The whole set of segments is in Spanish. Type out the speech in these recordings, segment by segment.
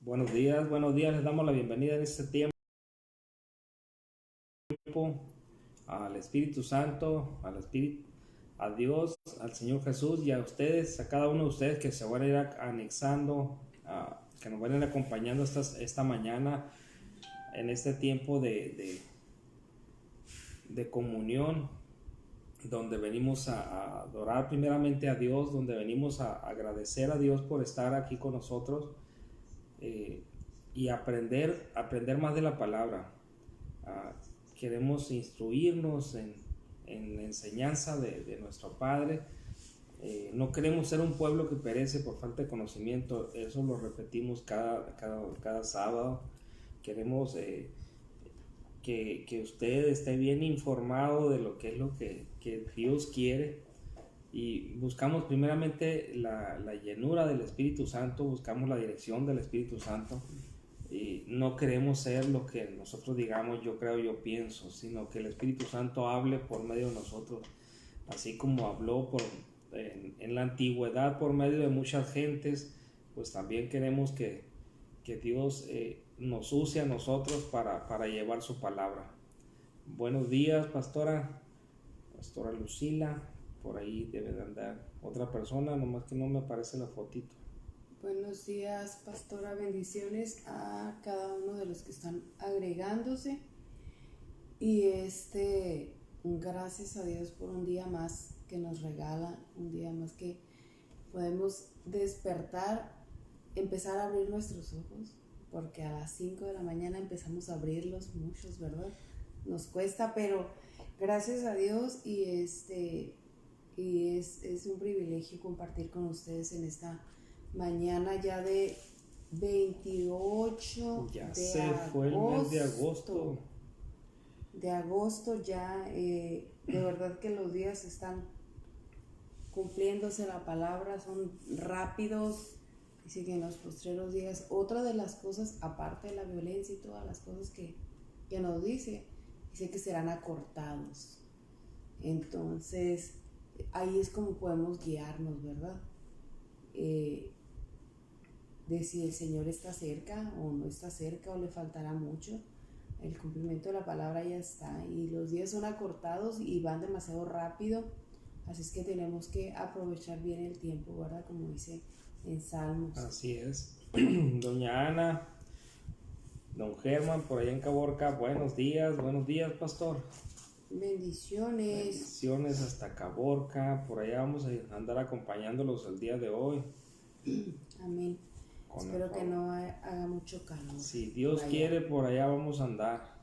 Buenos días, les damos la bienvenida en este tiempo al Espíritu Santo, a Dios, al Señor Jesús y a ustedes, a cada uno de ustedes que se van a ir anexando, que nos van a ir acompañando esta mañana en este tiempo de comunión, donde venimos a adorar primeramente a Dios, donde venimos a agradecer a Dios por estar aquí con nosotros y aprender más de la palabra. Queremos instruirnos en la enseñanza de nuestro Padre. No queremos ser un pueblo que perece por falta de conocimiento, eso lo repetimos cada sábado. Queremos que usted esté bien informado de lo que Dios quiere, y buscamos primeramente la llenura del Espíritu Santo, buscamos la dirección del Espíritu Santo. Y no queremos ser lo que nosotros digamos, yo creo, yo pienso, sino que el Espíritu Santo hable por medio de nosotros, así como habló en la antigüedad por medio de muchas gentes. Pues también queremos que Dios nos use a nosotros para llevar su palabra. Buenos días, pastora Lucila. Por ahí debe de andar otra persona, nomás que no me aparece la fotito. Buenos días, pastora, bendiciones a cada uno de los que están agregándose. Y gracias a Dios por un día más que nos regala, un día más que podemos despertar, empezar a abrir nuestros ojos, porque a las 5 de la mañana empezamos a abrirlos, muchos, ¿verdad? Nos cuesta, pero gracias a Dios y es un privilegio compartir con ustedes en esta mañana ya de 28 ya de se agosto, fue el mes de agosto. De agosto ya, de verdad que los días están cumpliéndose, la palabra, son rápidos. Dice que en los postreros días, otra de las cosas, aparte de la violencia y todas las cosas que nos dice que serán acortados. Entonces, ahí es como podemos guiarnos, ¿verdad? De si el Señor está cerca o no está cerca o le faltará mucho. El cumplimiento de la palabra ya está y los días son acortados y van demasiado rápido, así es que tenemos que aprovechar bien el tiempo, ¿verdad? Como dice en Salmos. Así es. Doña Ana, don Germán, por allá en Caborca, buenos días, pastor. Bendiciones Hasta Caborca, por allá vamos a andar acompañándolos el día de hoy. Amén. Espero que no haga mucho calor. Si Dios quiere, por allá vamos a andar.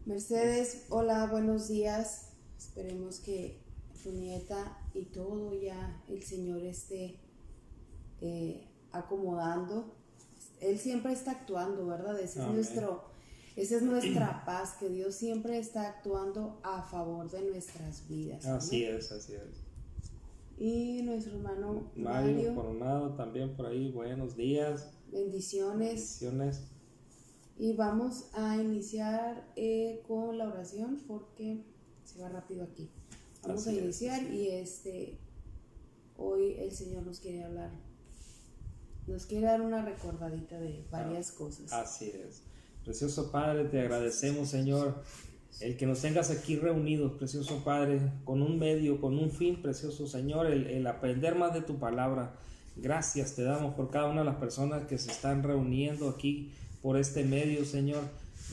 Mercedes, hola, buenos días. Esperemos que tu nieta y todo ya el Señor esté acomodando. Él siempre está actuando, ¿verdad? Esa es nuestra paz, que Dios siempre está actuando a favor de nuestras vidas. Así es. Y nuestro hermano Mario Coronado también por ahí, buenos días. Bendiciones. Y vamos a iniciar con la oración porque se va rápido aquí. Vamos a iniciar y hoy el Señor nos quiere hablar. Nos quiere dar una recordadita de varias cosas. Así es. Precioso Padre, te agradecemos, Señor, el que nos tengas aquí reunidos, precioso Padre, con un medio, con un fin, precioso Señor, el aprender más de tu palabra. Gracias te damos por cada una de las personas que se están reuniendo aquí por este medio, Señor.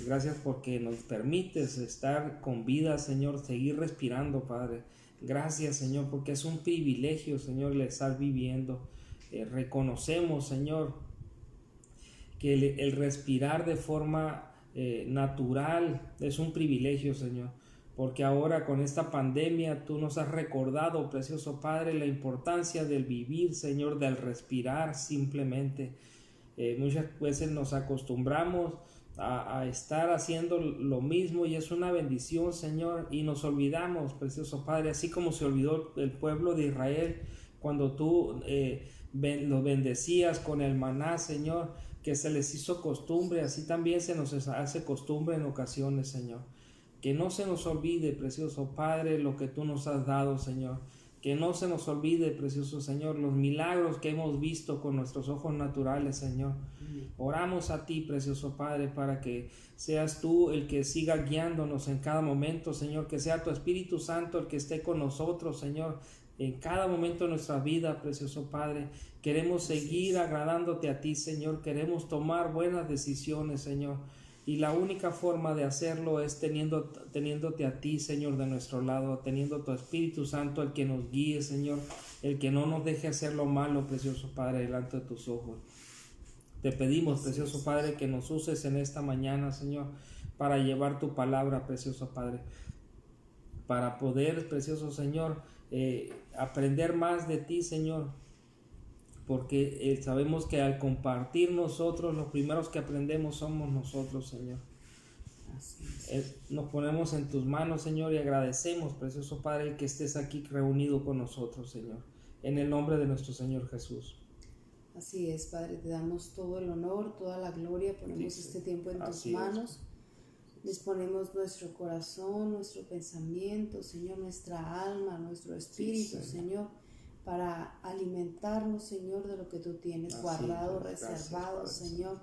Gracias porque nos permites estar con vida, Señor, seguir respirando, Padre. Gracias, Señor, porque es un privilegio, Señor, el estar viviendo. Reconocemos, Señor, que el respirar de forma natural es un privilegio, Señor, porque ahora con esta pandemia tú nos has recordado, precioso Padre, la importancia del vivir, Señor, del respirar simplemente. Muchas veces nos acostumbramos a estar haciendo lo mismo y es una bendición, Señor, y nos olvidamos, precioso Padre, así como se olvidó el pueblo de Israel cuando tú los bendecías con el maná, Señor, que se les hizo costumbre, así también se nos hace costumbre en ocasiones, Señor. Que no se nos olvide, precioso Padre, lo que tú nos has dado, Señor. Que no se nos olvide, precioso Señor, los milagros que hemos visto con nuestros ojos naturales, Señor. Oramos a ti, precioso Padre, para que seas tú el que siga guiándonos en cada momento, Señor, que sea tu Espíritu Santo el que esté con nosotros, Señor, en cada momento de nuestra vida, precioso Padre. Queremos seguir agradándote a ti, Señor, queremos tomar buenas decisiones, Señor, y la única forma de hacerlo es teniéndote a ti, Señor, de nuestro lado, teniendo tu Espíritu Santo el que nos guíe, Señor, el que no nos deje hacer lo malo, precioso Padre, delante de tus ojos. Te pedimos, precioso Padre, que nos uses en esta mañana, Señor, para llevar tu palabra, precioso Padre, para poder, precioso Señor, aprender más de ti, Señor, porque sabemos que al compartir nosotros, los primeros que aprendemos somos nosotros, Señor. Así es. Nos ponemos en tus manos, Señor, y agradecemos, precioso Padre, que estés aquí reunido con nosotros, Señor, en el nombre de nuestro Señor Jesús. Así es, Padre, te damos todo el honor, toda la gloria, ponemos este tiempo en tus manos, disponemos nuestro corazón, nuestro pensamiento, Señor, nuestra alma, nuestro espíritu, Señor, para alimentarnos, Señor, de lo que tú tienes guardado, reservado, gracias, Señor,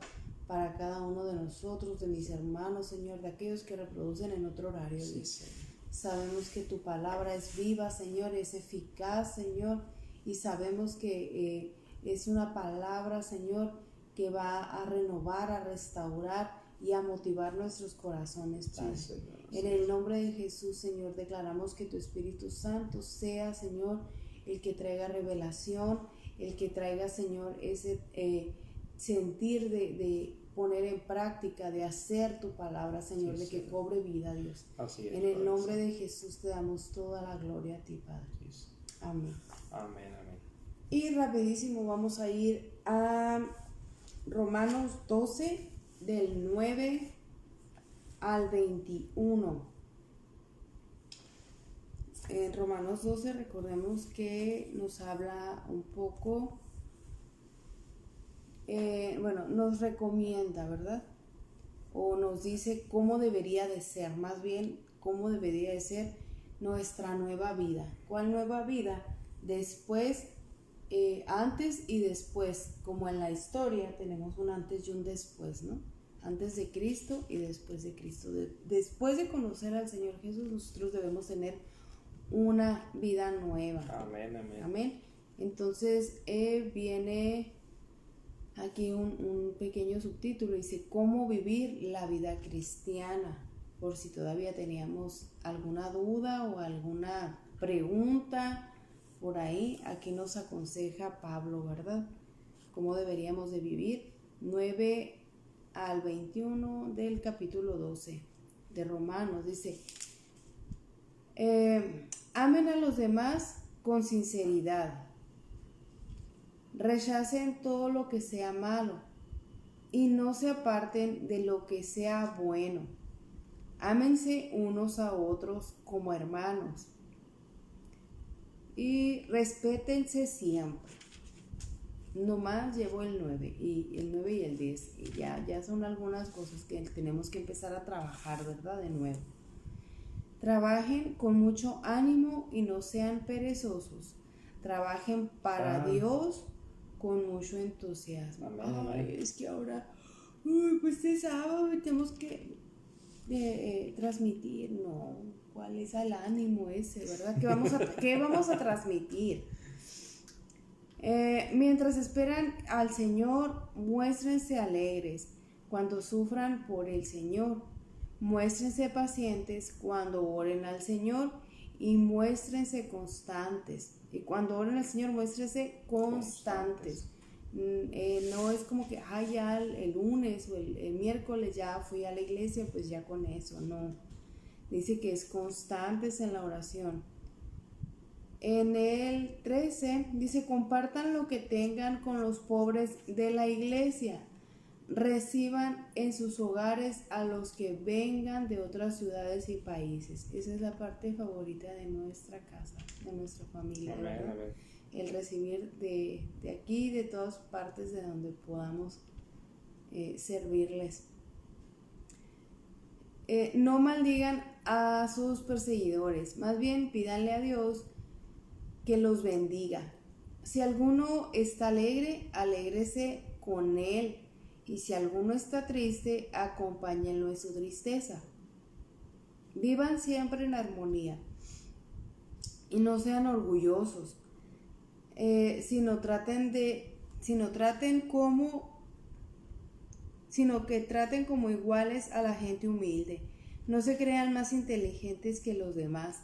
para cada uno de nosotros, de mis hermanos, Señor, de aquellos que reproducen en otro horario. Sabemos que tu palabra es viva, Señor, es eficaz, Señor, y sabemos que es una palabra, Señor, que va a renovar, a restaurar y a motivar nuestros corazones, Padre. En el nombre de Jesús, Señor, declaramos que tu Espíritu Santo sea, Señor, el que traiga revelación, el que traiga, Señor, ese sentir de poner en práctica, de hacer tu palabra, Señor, de que cobre vida, Dios. Así es, en el nombre de Jesús te damos toda la gloria a ti, Padre. Amén. Amén, amén. Y rapidísimo vamos a ir a Romanos 12, del 9 al 21. En Romanos 12 recordemos que nos habla un poco, nos recomienda, ¿verdad? O nos dice cómo debería de ser, más bien cómo debería de ser nuestra nueva vida. ¿Cuál nueva vida? Después, antes y después, como en la historia tenemos un antes y un después, ¿no? Antes de Cristo y después de Cristo. Después de conocer al Señor Jesús, nosotros debemos tener una vida nueva. Amén, amén. Amén. Entonces viene aquí un pequeño subtítulo, dice cómo vivir la vida cristiana, por si todavía teníamos alguna duda o alguna pregunta por ahí. Aquí nos aconseja Pablo, ¿verdad? Cómo deberíamos de vivir. 9 al 21 del capítulo 12 de Romanos, dice: amen a los demás con sinceridad, rechacen todo lo que sea malo y no se aparten de lo que sea bueno. Ámense unos a otros como hermanos y respétense siempre. Nomás llevo el 9 y el 10 y ya son algunas cosas que tenemos que empezar a trabajar, ¿verdad? De nuevo. Trabajen con mucho ánimo y no sean perezosos. Trabajen para Dios con mucho entusiasmo. Ay, es que ahora, pues es sábado y tenemos que transmitir. No, ¿cuál es el ánimo ese, verdad? ¿Qué vamos a transmitir? Mientras esperan al Señor, muéstrense alegres cuando sufran por el Señor. Muéstrense pacientes cuando oren al Señor y muéstrense constantes. Y cuando oren al Señor, muéstrense constantes. No es como que ya el lunes o el miércoles ya fui a la iglesia, pues ya con eso, no. Dice que es constantes en la oración. En el 13 dice: compartan lo que tengan con los pobres de la iglesia. Reciban en sus hogares a los que vengan de otras ciudades y países. Esa es la parte favorita de nuestra casa, de nuestra familia. Amén, amén. El recibir de aquí, de todas partes de donde podamos servirles. No maldigan a sus perseguidores, más bien pídanle a Dios que los bendiga. Si alguno está alegre, alégrese con él, y si alguno está triste, acompáñenlo en su tristeza. Vivan siempre en armonía y no sean orgullosos, sino que traten como iguales a la gente humilde. No se crean más inteligentes que los demás.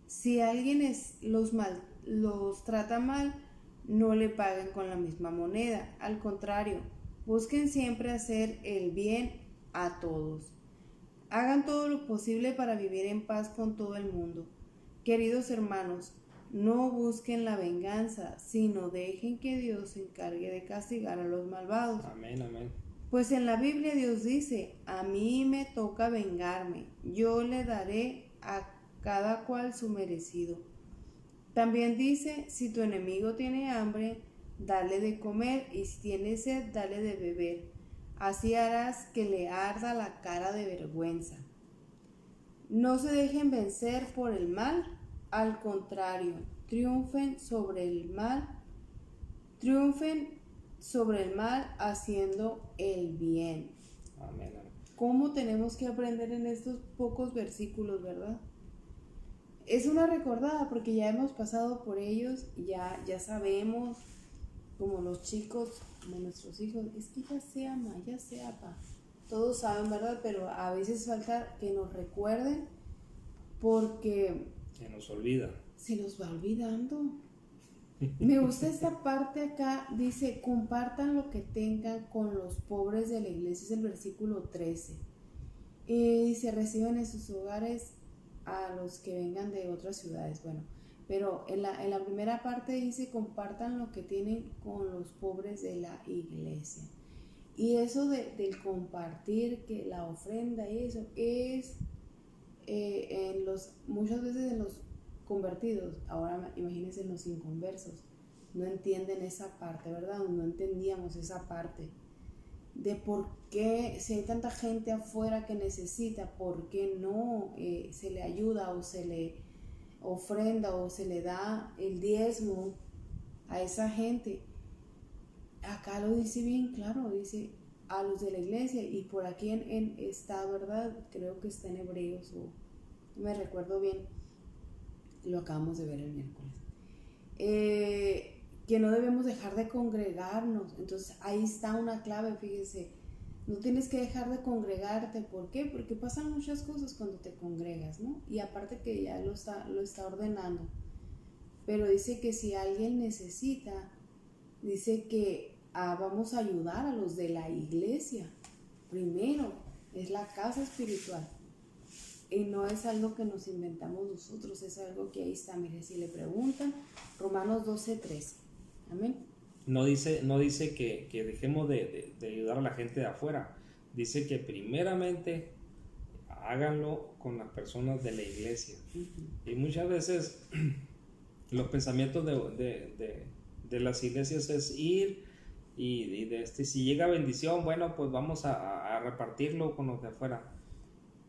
Si alguien los trata mal, no le paguen con la misma moneda. Al contrario, busquen siempre hacer el bien a todos. Hagan todo lo posible para vivir en paz con todo el mundo. Queridos hermanos, no busquen la venganza, sino dejen que Dios se encargue de castigar a los malvados. Amén, amén. Pues en la Biblia Dios dice: a mí me toca vengarme, yo le daré a cada cual su merecido. También dice: si tu enemigo tiene hambre, dale de comer, y si tiene sed, dale de beber. Así harás que le arda la cara de vergüenza. No se dejen vencer por el mal, al contrario, triunfen sobre el mal haciendo el bien. Amén. ¿Cómo tenemos que aprender en estos pocos versículos, verdad? Es una recordada porque ya hemos pasado por ellos, ya sabemos, como los chicos, como nuestros hijos, es que ya sea ma, ya sea pa. Todos saben, ¿verdad? Pero a veces falta que nos recuerden porque Se nos olvida. se nos va olvidando. Me gusta esta parte acá, dice: compartan lo que tengan con los pobres de la iglesia, es el versículo 13. Y se reciben en sus hogares a los que vengan de otras ciudades. Bueno, pero en la primera parte dice: compartan lo que tienen con los pobres de la iglesia. Y eso del compartir, que la ofrenda y eso es muchas veces en los convertidos. Ahora imagínense en los inconversos, no entienden esa parte, ¿verdad? No entendíamos esa parte de por qué, si hay tanta gente afuera que necesita, por qué no se le ayuda o se le ofrenda o se le da el diezmo a esa gente. Acá lo dice bien claro, dice a los de la iglesia, y por aquí está, ¿verdad? Creo que está en Hebreos, o no me recuerdo bien, lo acabamos de ver el miércoles, que no debemos dejar de congregarnos. Entonces ahí está una clave, fíjese, no tienes que dejar de congregarte. ¿Por qué? Porque pasan muchas cosas cuando te congregas, ¿no? Y aparte que ya lo está ordenando, pero dice que si alguien necesita, dice que vamos a ayudar a los de la iglesia. Primero, es la casa espiritual. Y no es algo que nos inventamos nosotros, es algo que ahí está. Mire, si le preguntan, Romanos 12:13. Amén. No dice que dejemos de ayudar a la gente de afuera. Dice que primeramente háganlo con las personas de la iglesia. Uh-huh. Y muchas veces los pensamientos de las iglesias es ir y si llega bendición, bueno, pues vamos a repartirlo con los de afuera.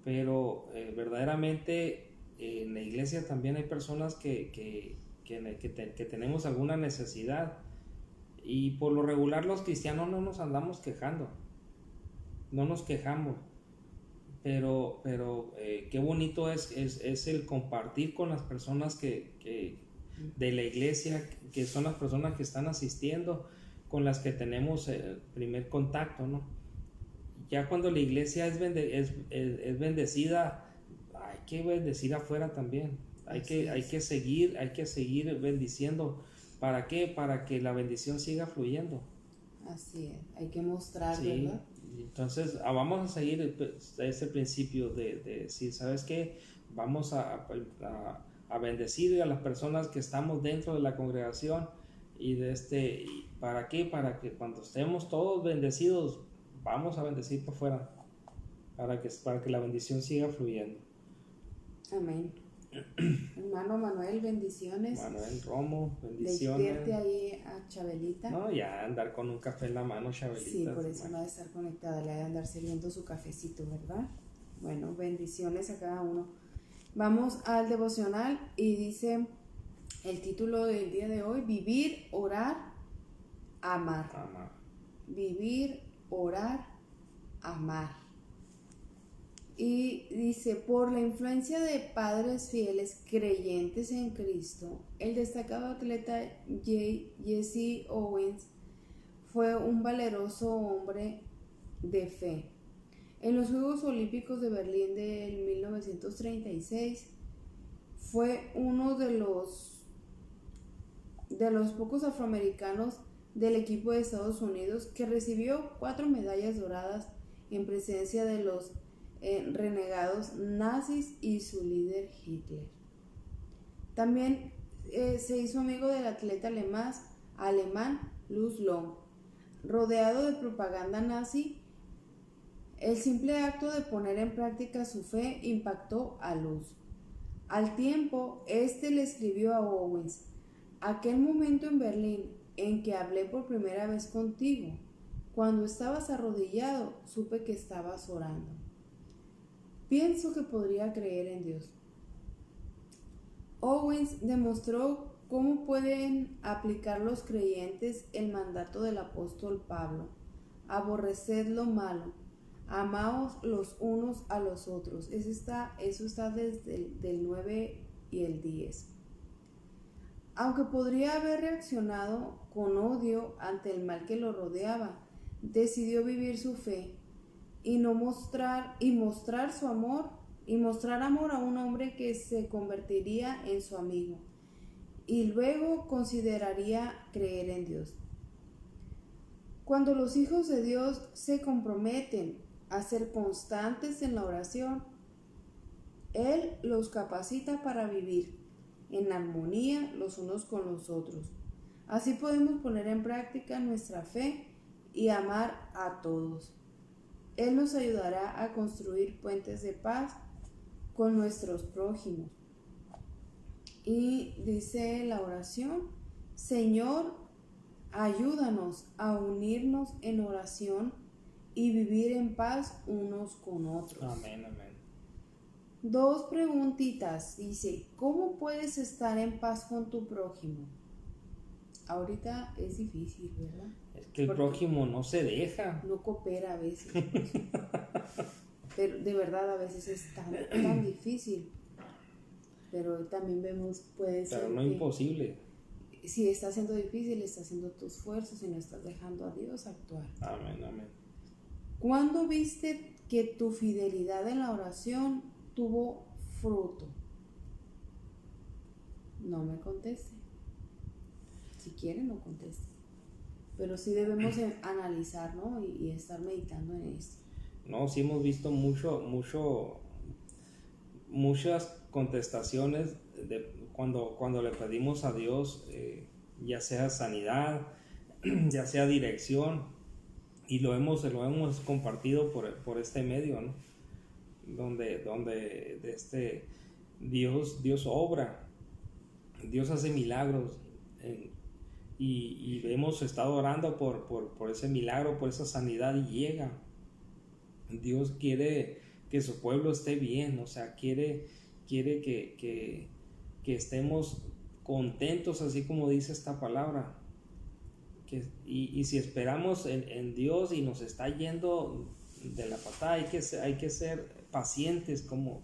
Pero verdaderamente en la iglesia también hay personas que tenemos alguna necesidad, y por lo regular los cristianos no nos andamos quejando, no nos quejamos, pero qué bonito es el compartir con las personas que de la iglesia, que son las personas que están asistiendo, con las que tenemos el primer contacto, ¿no? Ya cuando la iglesia es bendecida, hay que bendecir afuera también. Hay que seguir bendiciendo. ¿Para qué? Para que la bendición siga fluyendo. Así es, hay que mostrar, sí, ¿verdad? Entonces vamos a seguir ese principio de decir, ¿sabes qué? Vamos a bendecir a las personas que estamos dentro de la congregación, y ¿para qué? Para que cuando estemos todos bendecidos, vamos a bendecir por fuera, para que la bendición siga fluyendo. Amén. Hermano Manuel, bendiciones. Manuel Romo, bendiciones. Despierte ahí a Chabelita. No, ya andar con un café en la mano, Chabelita. Sí, por eso no ha de estar conectada, le ha de andar sirviendo su cafecito, ¿verdad? Bueno, bendiciones a cada uno. Vamos al devocional y dice El título del día de hoy, vivir, orar, amar. Amar. Vivir, orar, amar. Y dice, por la influencia de padres fieles creyentes en Cristo, el destacado atleta Jesse Owens fue un valeroso hombre de fe. En los Juegos Olímpicos de Berlín del 1936 fue uno de los pocos afroamericanos del equipo de Estados Unidos que recibió 4 medallas doradas en presencia de los renegados nazis y su líder Hitler. También se hizo amigo del atleta alemán Lutz Long. Rodeado de propaganda nazi, el simple acto de poner en práctica su fe impactó a Lutz. Al tiempo, le escribió a Owens: aquel momento en Berlín en que hablé por primera vez contigo, cuando estabas arrodillado, supe que estabas orando. Pienso que podría creer en Dios. Owens demostró cómo pueden aplicar los creyentes el mandato del apóstol Pablo: aborreced lo malo, amaos los unos a los otros. Eso está desde el 9 y el 10. Aunque podría haber reaccionado con odio ante el mal que lo rodeaba, decidió vivir su fe y mostrar su amor a un hombre que se convertiría en su amigo y luego consideraría creer en Dios. Cuando los hijos de Dios se comprometen a ser constantes en la oración, Él los capacita para vivir en armonía los unos con los otros. Así podemos poner en práctica nuestra fe y amar a todos. Él nos ayudará a construir puentes de paz con nuestros prójimos. Y dice la oración: Señor, ayúdanos a unirnos en oración y vivir en paz unos con otros. Amén, amén. 2 preguntitas. Dice, ¿cómo puedes estar en paz con tu prójimo? Ahorita es difícil, ¿verdad? Es que el prójimo no se deja. No coopera a veces. Pues. Pero de verdad a veces es tan difícil. Pero también vemos, puede ser. Pero no imposible. Si está siendo difícil, estás haciendo tus esfuerzos y no estás dejando a Dios actuar. Amén, amén. ¿Cuándo viste que tu fidelidad en la oración tuvo fruto? No me conteste. Si quiere, no conteste. Pero sí debemos analizar, ¿no? Y estar meditando en esto. No, sí hemos visto muchas contestaciones de cuando le pedimos a Dios, ya sea sanidad, ya sea dirección, y lo hemos compartido por este medio, ¿no? Donde Dios obra, Dios hace milagros, y hemos estado orando por ese milagro, por esa sanidad, y llega. Dios quiere que su pueblo esté bien, o sea, quiere que estemos contentos, así como dice esta palabra. Y si esperamos en Dios y nos está yendo de la patada, hay que ser pacientes, como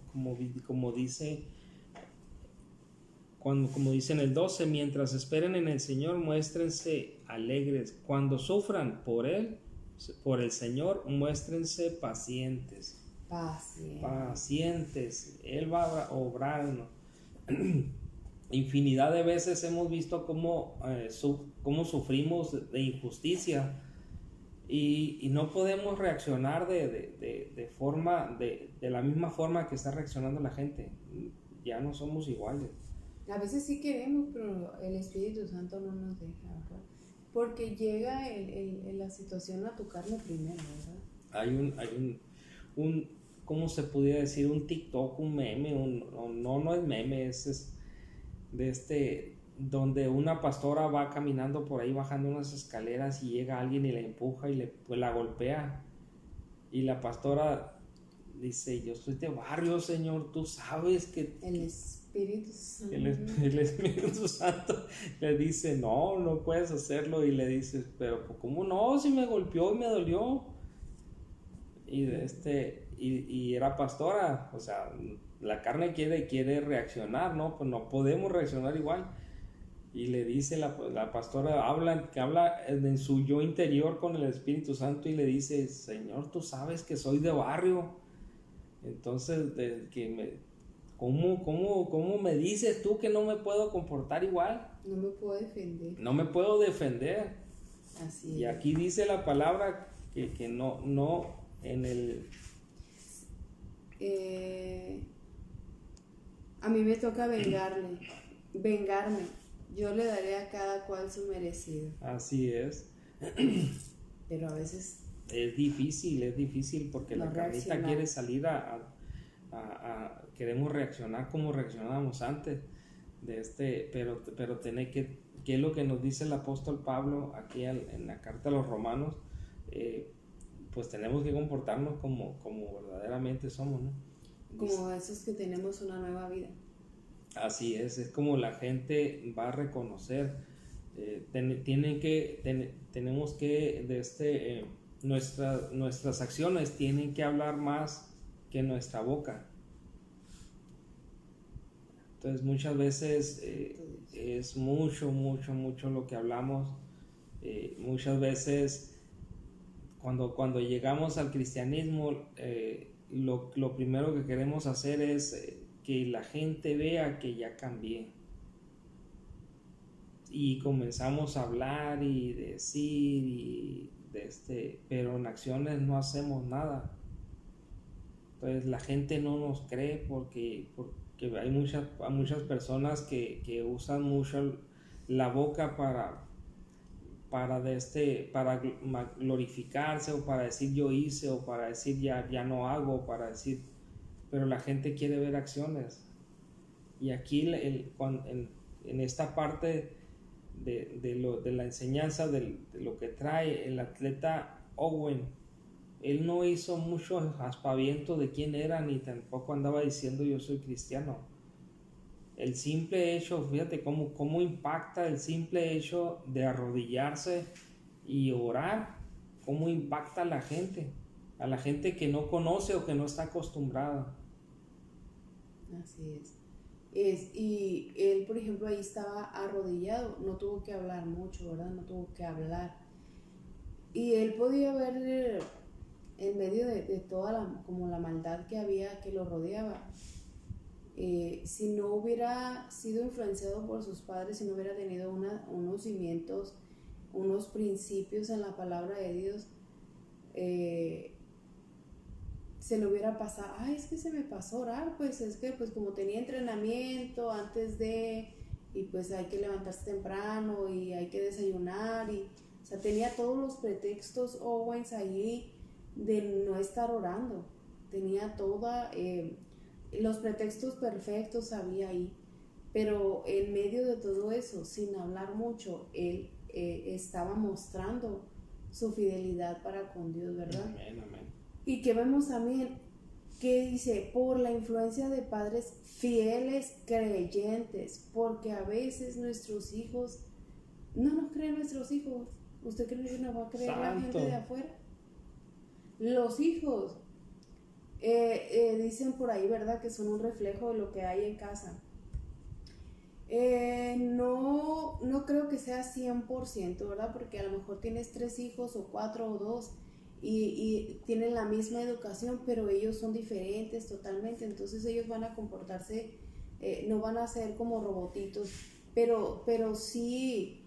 dice en el 12, mientras esperen en el Señor, muéstrense alegres. Cuando sufran por el Señor, muéstrense pacientes. Pacientes. Él va a obrar, ¿no? Infinidad de veces hemos visto cómo sufrimos de injusticia y no podemos reaccionar de la misma forma que está reaccionando la gente. Ya no somos iguales. A veces sí queremos, pero el Espíritu Santo no nos deja, ¿verdad? Porque llega la situación a tu carne primero, ¿verdad? Hay un ¿cómo se pudiera decir? Un TikTok, un meme, no es meme, es donde una pastora va caminando por ahí bajando unas escaleras y llega alguien y la empuja y pues la golpea, y la pastora dice: yo soy de barrio, Señor, tú sabes que Espíritu Santo. El Espíritu Santo le dice, no puedes hacerlo, y le dice, pero ¿cómo no? Si me golpeó y me dolió. Y era pastora, o sea, la carne quiere reaccionar, ¿no? Pues no podemos reaccionar igual. Y le dice la pastora, que habla en su yo interior con el Espíritu Santo, y le dice, Señor, tú sabes que soy de barrio. Entonces, ¿cómo me dices tú que no me puedo comportar igual? No me puedo defender. No me puedo defender. Así Y es. aquí dice la palabra que no en el... A mí me toca vengarme. Yo le daré a cada cual su merecido. Así es. Pero a veces Es difícil porque no la carnita reaccionar. quiere salir queremos reaccionar como reaccionábamos antes pero tiene que, ¿qué es lo que nos dice el apóstol Pablo aquí en la carta a los Romanos? Pues tenemos que comportarnos como verdaderamente somos, ¿no? como esos que tenemos una nueva vida. Así es como la gente va a reconocer. Tenemos que nuestras acciones tienen que hablar más que nuestra boca. Entonces muchas veces es mucho lo que hablamos. Muchas veces cuando llegamos al cristianismo, lo primero que queremos hacer es que la gente vea que ya cambié. Y comenzamos a hablar y decir pero en acciones no hacemos nada. Entonces la gente no nos cree porque hay muchas personas que usan mucho la boca para glorificarse, o para decir yo hice, o para decir ya no hago, pero la gente quiere ver acciones. Y aquí en esta parte de la enseñanza de lo que trae el atleta Owen, él no hizo mucho aspaviento de quién era, ni tampoco andaba diciendo yo soy cristiano. El simple hecho, fíjate cómo impacta el simple hecho de arrodillarse y orar, cómo impacta a la gente que no conoce o que no está acostumbrada. Así es. Y él, por ejemplo, ahí estaba arrodillado, no tuvo que hablar mucho, ¿verdad? No tuvo que hablar. Y él podía ver en medio de toda como la maldad que había, que lo rodeaba. Si no hubiera sido influenciado por sus padres, si no hubiera tenido unos cimientos, unos principios en la palabra de Dios, se le hubiera pasado, es que se me pasó orar, pues es que pues como tenía entrenamiento antes y pues hay que levantarse temprano y hay que desayunar, o sea, tenía todos los pretextos Owens allí de no estar orando, tenía los pretextos perfectos había ahí, pero en medio de todo eso, sin hablar mucho, él estaba mostrando su fidelidad para con Dios, ¿verdad? Amén, amén. Y que vemos también que dice, por la influencia de padres fieles creyentes, porque a veces nuestros hijos, no nos creen nuestros hijos. ¿Usted cree que nos va a creer la gente de afuera? Los hijos dicen por ahí, ¿verdad?, que son un reflejo de lo que hay en casa. No creo que sea 100%, ¿verdad? Porque a lo mejor tienes 3 hijos o 4 o 2 y tienen la misma educación, pero ellos son diferentes totalmente, entonces ellos van a comportarse, no van a ser como robotitos, pero sí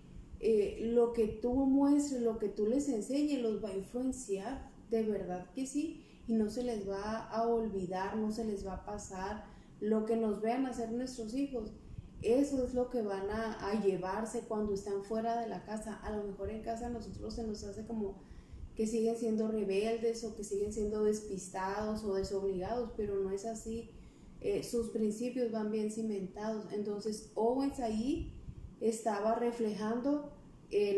lo que tú muestres, lo que tú les enseñes los va a influenciar, de verdad que sí, y no se les va a olvidar, no se les va a pasar lo que nos vean hacer nuestros hijos. Eso es lo que van a llevarse cuando están fuera de la casa. A lo mejor en casa a nosotros se nos hace como que siguen siendo rebeldes o que siguen siendo despistados o desobligados, pero no es así. Sus principios van bien cimentados. Entonces Owens ahí estaba reflejando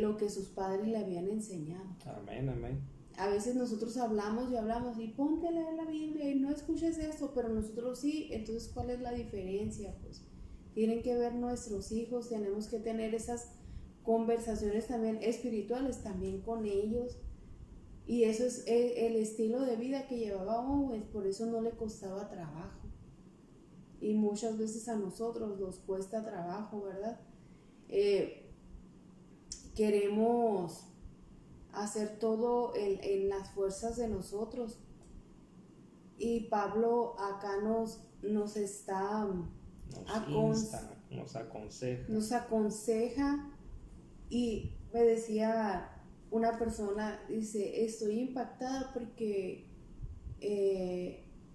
lo que sus padres le habían enseñado. Amén, amén. A veces nosotros hablamos y ponte a leer la Biblia y no escuches esto, pero nosotros sí. Entonces, ¿cuál es la diferencia? Pues tienen que ver nuestros hijos, tenemos que tener esas conversaciones también espirituales también con ellos. Y eso es el estilo de vida que llevaba Owens, por eso no le costaba trabajo. Y muchas veces a nosotros nos cuesta trabajo, ¿verdad? Queremos hacer todo en las fuerzas de nosotros. Y Pablo acá nos aconseja. Y me decía una persona, dice, estoy impactada porque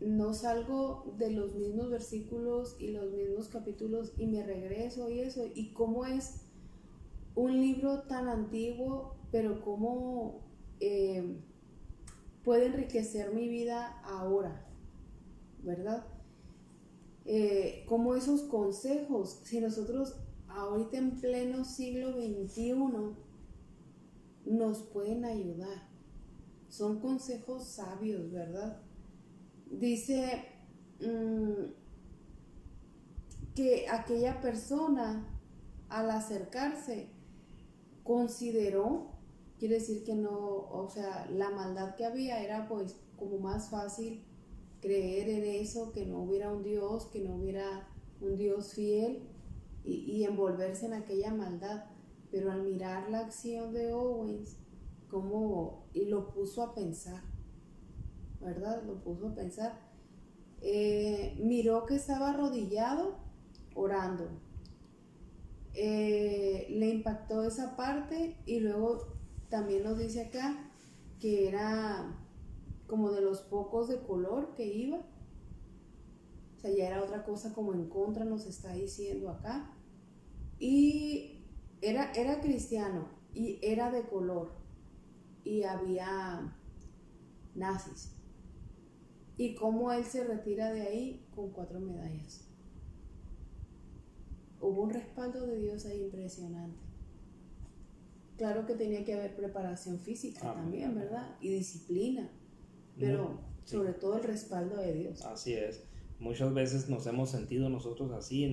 no salgo de los mismos versículos y los mismos capítulos y me regreso y eso, y cómo es un libro tan antiguo, pero cómo puede enriquecer mi vida ahora, ¿verdad? Como esos consejos, si nosotros ahorita en pleno siglo XXI nos pueden ayudar, son consejos sabios, ¿verdad? Dice que aquella persona al acercarse consideró, quiere decir que no, o sea, la maldad que había era pues como más fácil creer en eso, que no hubiera un Dios, que no hubiera un Dios fiel y envolverse en aquella maldad. Pero al mirar la acción de Owens, como lo puso a pensar, ¿verdad? Lo puso a pensar. Miró que estaba arrodillado orando. Le impactó esa parte y luego también nos dice acá que era como de los pocos de color que iba. O sea, ya era otra cosa como en contra, nos está diciendo acá. Y era cristiano y era de color y había nazis. Y cómo él se retira de ahí con 4 medallas. Hubo un respaldo de Dios ahí impresionante. Claro que tenía que haber preparación física también, ¿verdad? Y disciplina, pero sobre todo el respaldo de Dios. Así es. Muchas veces nos hemos sentido nosotros así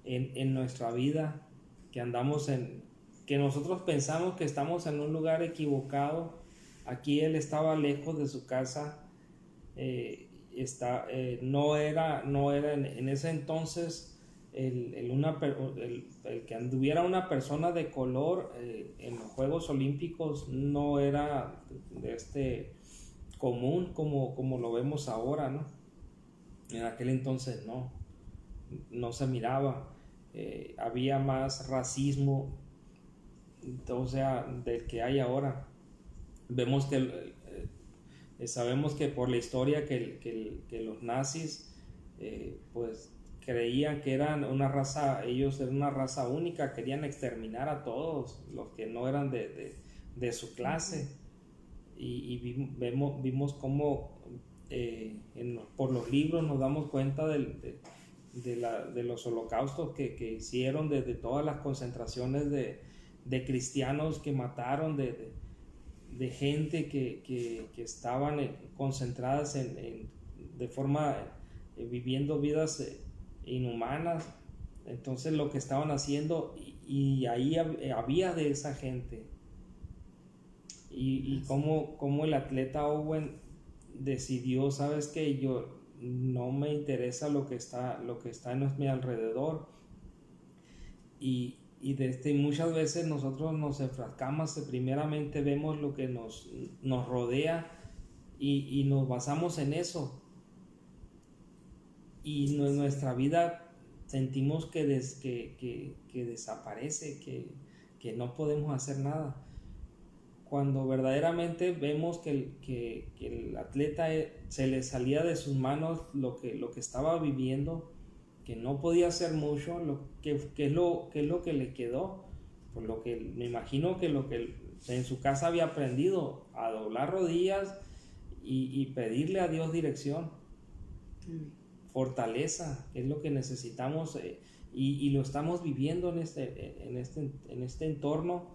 en nuestra vida, que andamos que nosotros pensamos que estamos en un lugar equivocado. Aquí él estaba lejos de su casa, no era en ese entonces el que anduviera una persona de color en los Juegos Olímpicos no era común como lo vemos ahora, ¿no? En aquel entonces no se miraba. Había más racismo, o sea, del que hay ahora. Vemos que sabemos que por la historia que los nazis pues creían que eran una raza, ellos eran una raza única, querían exterminar a todos los que no eran de su clase. Y vimos cómo por los libros nos damos cuenta de los holocaustos que hicieron, de todas las concentraciones de cristianos que mataron, de gente que estaban concentradas de forma viviendo vidas inhumanas. Entonces lo que estaban haciendo, y ahí había de esa gente, y cómo el atleta Owen decidió, sabes que yo no me interesa lo que está en mi alrededor, y muchas veces nosotros nos enfrascamos, primeramente vemos lo que nos rodea y nos basamos en eso, y en nuestra vida sentimos que desaparece, que no podemos hacer nada, cuando verdaderamente vemos que el atleta se le salía de sus manos lo que estaba viviendo, que no podía hacer mucho, que es lo que le quedó, por lo que me imagino que lo que en su casa había aprendido, a doblar rodillas y pedirle a Dios dirección, fortaleza, que es lo que necesitamos, y lo estamos viviendo en este entorno.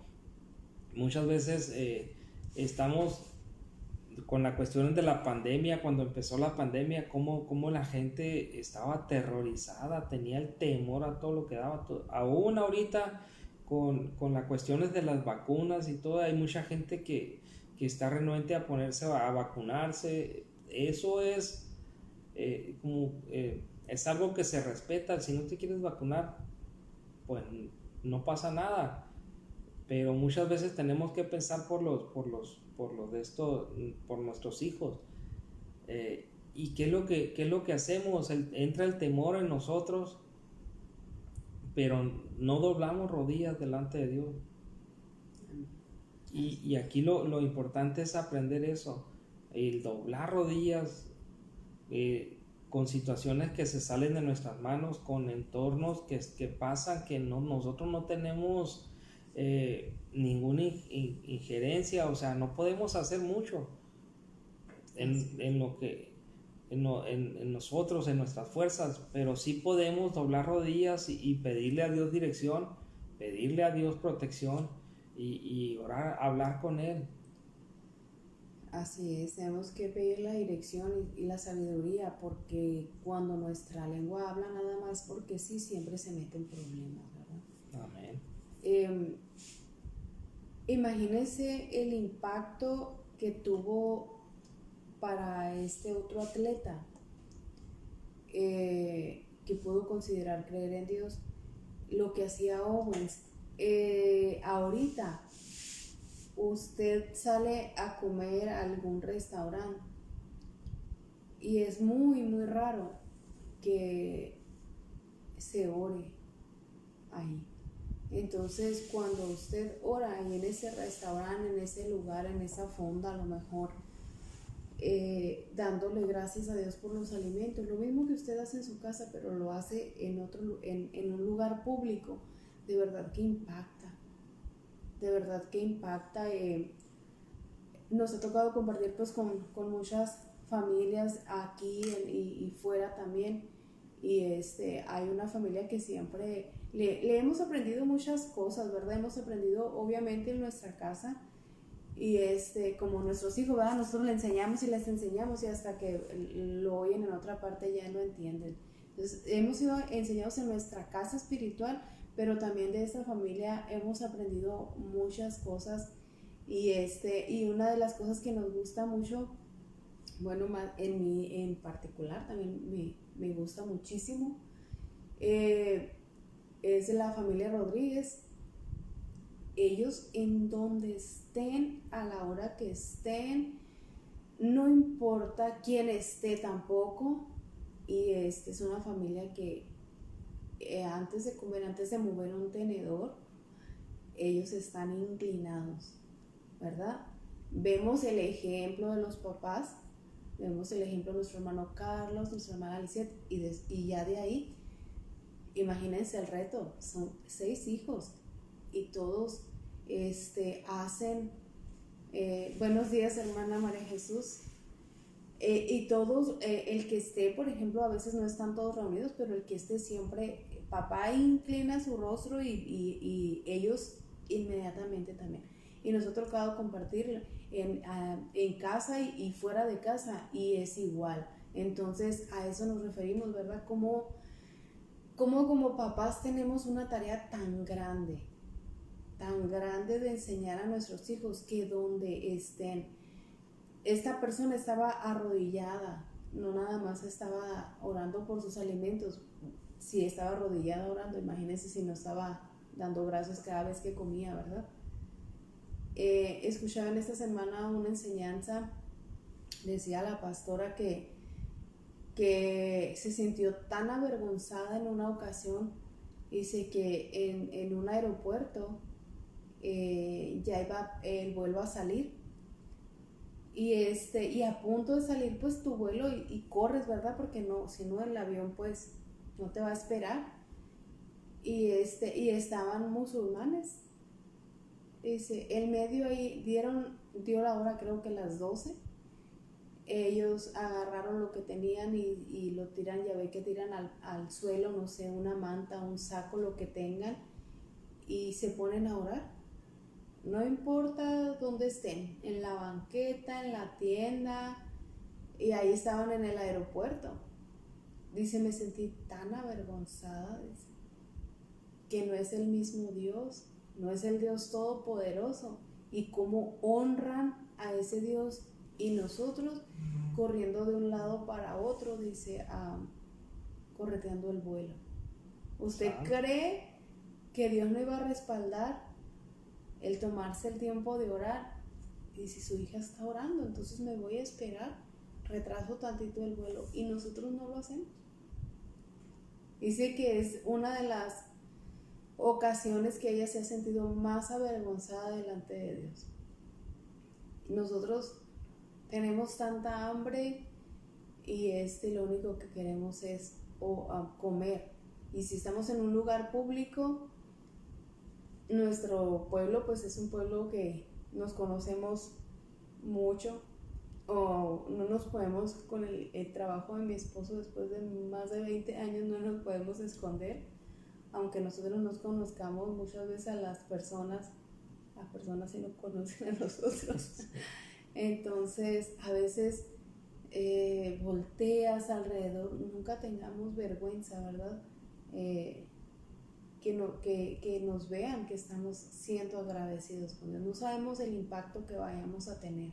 Muchas veces estamos con la cuestión de la pandemia, cuando empezó la pandemia, cómo la gente estaba aterrorizada, tenía el temor a todo lo que daba. Aún ahorita con las cuestiones de las vacunas y todo, hay mucha gente que está renuente a ponerse a vacunarse. Eso es algo que se respeta. Si no te quieres vacunar, pues no pasa nada, pero muchas veces tenemos que pensar por nuestros hijos. ¿Y qué es lo que hacemos? Entra el temor en nosotros, pero no doblamos rodillas delante de Dios. Y aquí lo importante es aprender eso, el doblar rodillas, con situaciones que se salen de nuestras manos, con entornos que pasan, que nosotros no tenemos ninguna injerencia, o sea, no podemos hacer mucho en nosotros, en nuestras fuerzas, pero sí podemos doblar rodillas y pedirle a Dios dirección, pedirle a Dios protección y orar, hablar con Él. Así es, tenemos que pedir la dirección y la sabiduría, porque cuando nuestra lengua habla nada más porque sí, siempre se meten problemas, ¿verdad? Amén. Imagínense el impacto que tuvo para este otro atleta que pudo considerar creer en Dios, lo que hacía Owens. Ahorita usted sale a comer a algún restaurante y es muy muy raro que se ore ahí. Entonces cuando usted ora ahí en ese restaurante, en ese lugar, en esa fonda, a lo mejor dándole gracias a Dios por los alimentos, lo mismo que usted hace en su casa, pero lo hace en un lugar público, de verdad que impacta, de verdad que impacta. Nos ha tocado compartir pues con muchas familias aquí y fuera también, y hay una familia que siempre le hemos aprendido muchas cosas, ¿verdad? Hemos aprendido obviamente en nuestra casa, y como nuestros hijos, ¿verdad? Nosotros les enseñamos y les enseñamos, y hasta que lo oyen en otra parte ya no entienden. Entonces hemos sido enseñados en nuestra casa espiritual, pero también de esta familia hemos aprendido muchas cosas, y una de las cosas que nos gusta mucho, bueno, en mí en particular también me gusta muchísimo, es la familia Rodríguez. Ellos en donde estén, a la hora que estén, no importa quién esté tampoco, y es una familia que antes de comer, antes de mover un tenedor, ellos están inclinados, ¿verdad? Vemos el ejemplo de los papás, vemos el ejemplo de nuestro hermano Carlos, nuestra hermana Lisette, y ya de ahí, imagínense el reto, son 6 hijos, y todos hacen buenos días, hermana María Jesús, y todos, el que esté, por ejemplo, a veces no están todos reunidos, pero el que esté siempre, papá inclina su rostro y ellos inmediatamente también. Y nos ha tocado compartir en casa y fuera de casa, y es igual. Entonces a eso nos referimos, ¿verdad? Como papás tenemos una tarea tan grande de enseñar a nuestros hijos que donde estén, esta persona estaba arrodillada, no nada más estaba orando por sus alimentos. Si estaba arrodillada orando, imagínense si no estaba dando gracias cada vez que comía, ¿verdad? Escuchaba en esta semana una enseñanza, decía la pastora que se sintió tan avergonzada en una ocasión. Dice que en un aeropuerto ya iba el vuelo a salir, y a punto de salir pues tu vuelo, y corres, ¿verdad? Porque no, si no el avión pues no te va a esperar, y estaban musulmanes. Dice, el medio ahí dio la hora, creo que las 12. Ellos agarraron lo que tenían y lo tiran, ya ve que tiran al suelo, no sé, una manta, un saco, lo que tengan, y se ponen a orar. no importa dónde estén, en la banqueta, en la tienda, y ahí estaban en el aeropuerto. Dice, me sentí tan avergonzada, dice, que no es el mismo Dios, no es el Dios todopoderoso, y cómo honran a ese Dios, y nosotros corriendo de un lado para otro, dice, correteando el vuelo. ¿Usted cree que Dios no iba a respaldar el tomarse el tiempo de orar? Y si su hija está orando, entonces me voy a esperar, retraso tantito el vuelo, y nosotros no lo hacemos. Dice que es una de las ocasiones que ella se ha sentido más avergonzada delante de Dios. Nosotros tenemos tanta hambre y lo único que queremos es comer. Y si estamos en un lugar público, nuestro pueblo pues es un pueblo que nos conocemos mucho, o no nos podemos, con el trabajo de mi esposo después de más de 20 años, no nos podemos esconder, aunque nosotros nos conozcamos muchas veces a las personas sí nos conocen a nosotros. Entonces a veces volteas alrededor, nunca tengamos vergüenza, ¿verdad? Que nos vean que estamos siendo agradecidos con Dios. No sabemos el impacto que vayamos a tener.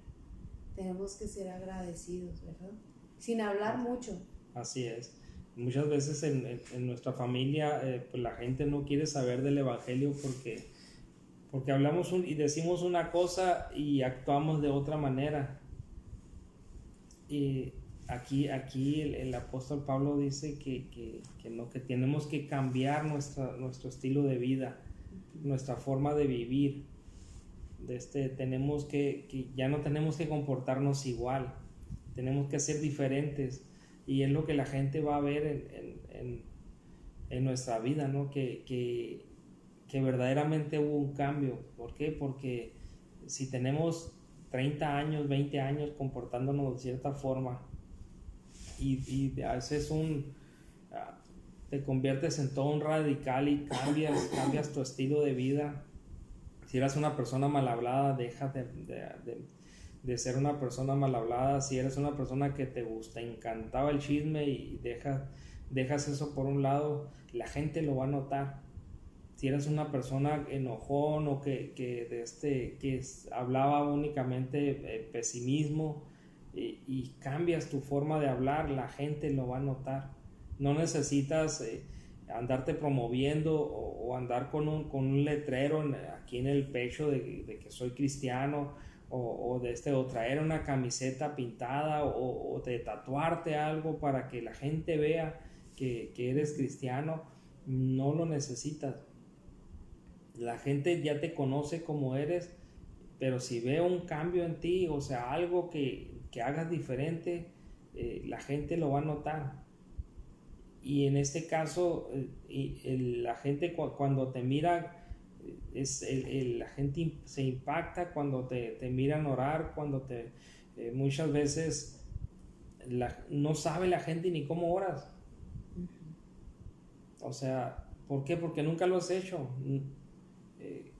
Tenemos que ser agradecidos, ¿verdad? Sin hablar mucho. Así es. Muchas veces en nuestra familia pues la gente no quiere saber del evangelio porque hablamos y decimos una cosa y actuamos de otra manera. Y aquí el apóstol Pablo dice que tenemos que cambiar nuestro estilo de vida, nuestra forma de vivir. Tenemos que ya no tenemos que comportarnos igual, tenemos que ser diferentes, y es lo que la gente va a ver en nuestra vida, ¿no? Que verdaderamente hubo un cambio. ¿Por qué? Porque si tenemos 30 años, 20 años comportándonos de cierta forma y haces te conviertes en todo un radical y cambias tu estilo de vida. Si eras una persona mal hablada, deja de ser una persona mal hablada. Si eres una persona que te encantaba el chisme y dejas eso por un lado, la gente lo va a notar. Si eres una persona enojón o que hablaba únicamente pesimismo y cambias tu forma de hablar, la gente lo va a notar. No necesitas andarte promoviendo o andar con un letrero aquí en el pecho de que soy cristiano, o traer una camiseta pintada o de tatuarte algo para que la gente vea que eres cristiano. No lo necesitas. La gente ya te conoce como eres, pero si ve un cambio en ti, o sea, algo que hagas diferente, la gente lo va a notar. Y en este caso, la gente cuando te mira, la gente se impacta cuando te miran orar, muchas veces no sabe la gente ni cómo oras. O sea, ¿por qué? Porque nunca lo has hecho.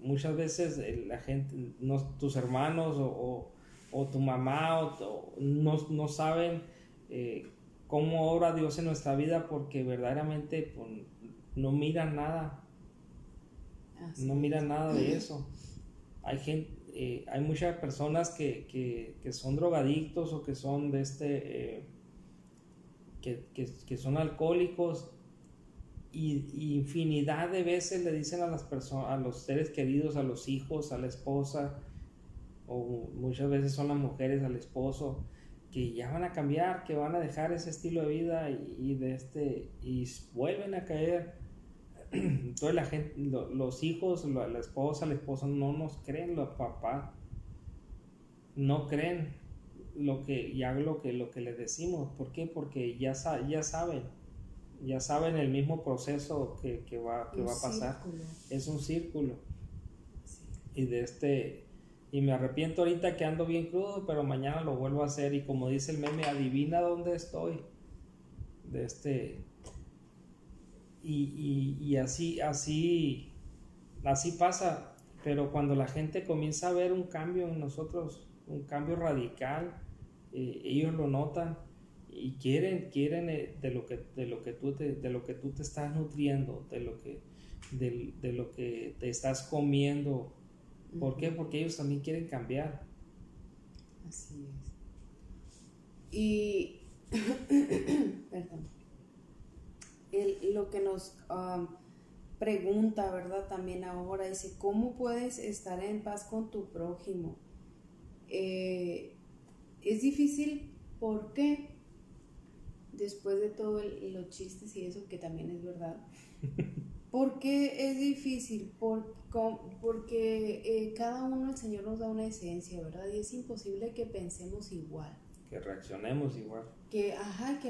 Muchas veces la gente, tus hermanos o tu mamá no saben cómo obra Dios en nuestra vida, porque verdaderamente pues, no miran nada. No miran nada de eso. Hay muchas personas que son drogadictos o que son que son alcohólicos, y infinidad de veces le dicen a las personas, a los seres queridos, a los hijos, a la esposa, o muchas veces son las mujeres al esposo, que ya van a cambiar, que van a dejar ese estilo de vida y vuelven a caer. Entonces la gente, los hijos, la esposa, el esposo no nos creen, los papás no creen lo que les decimos. ¿Por qué? Porque ya saben el mismo proceso que va a pasar. Círculo. Es un círculo. Sí. Y me arrepiento ahorita que ando bien crudo, pero mañana lo vuelvo a hacer, y como dice el meme, adivina dónde estoy. Y así pasa. pero cuando la gente comienza a ver un cambio en nosotros, un cambio radical, ellos lo notan y quieren de lo que tú te estás nutriendo, de lo que te estás comiendo. ¿Por qué? Porque ellos también quieren cambiar. Así es. Y perdón. Lo que nos pregunta, ¿verdad? También ahora dice, ¿cómo puedes estar en paz con tu prójimo? Es difícil porque después de todo los chistes y eso, que también es verdad, ¿por qué es difícil? Porque cada uno, el Señor nos da una esencia, ¿verdad? Y es imposible que pensemos igual. Que reaccionemos igual. Que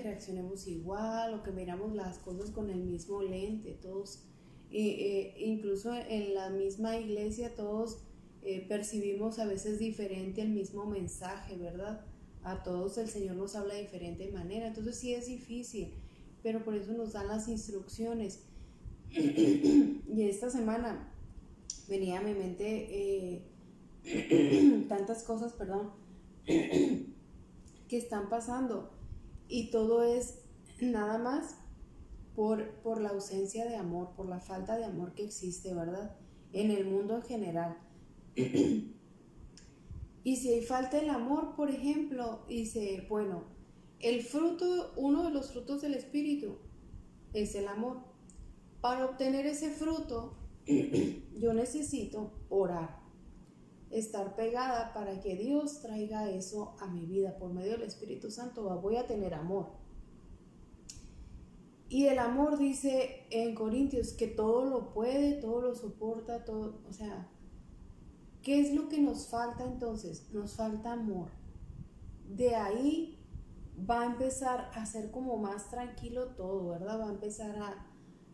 reaccionemos igual, o que miramos las cosas con el mismo lente, todos, incluso en la misma iglesia, todos percibimos a veces diferente el mismo mensaje, ¿verdad? A todos el Señor nos habla de diferente manera, entonces sí es difícil, pero por eso nos dan las instrucciones. Y esta semana venía a mi mente tantas cosas, que están pasando, y todo es nada más por la ausencia de amor, por la falta de amor que existe, ¿verdad? En el mundo en general. Y si hay falta el amor, por ejemplo, dice, bueno, uno de los frutos del Espíritu es el amor. Para obtener ese fruto, yo necesito orar, estar pegada para que Dios traiga eso a mi vida. Por medio del Espíritu Santo voy a tener amor. Y el amor dice en Corintios que todo lo puede, todo lo soporta, todo, o sea, ¿qué es lo que nos falta entonces? Nos falta amor. De ahí va a empezar a ser como más tranquilo todo, ¿verdad? Va a empezar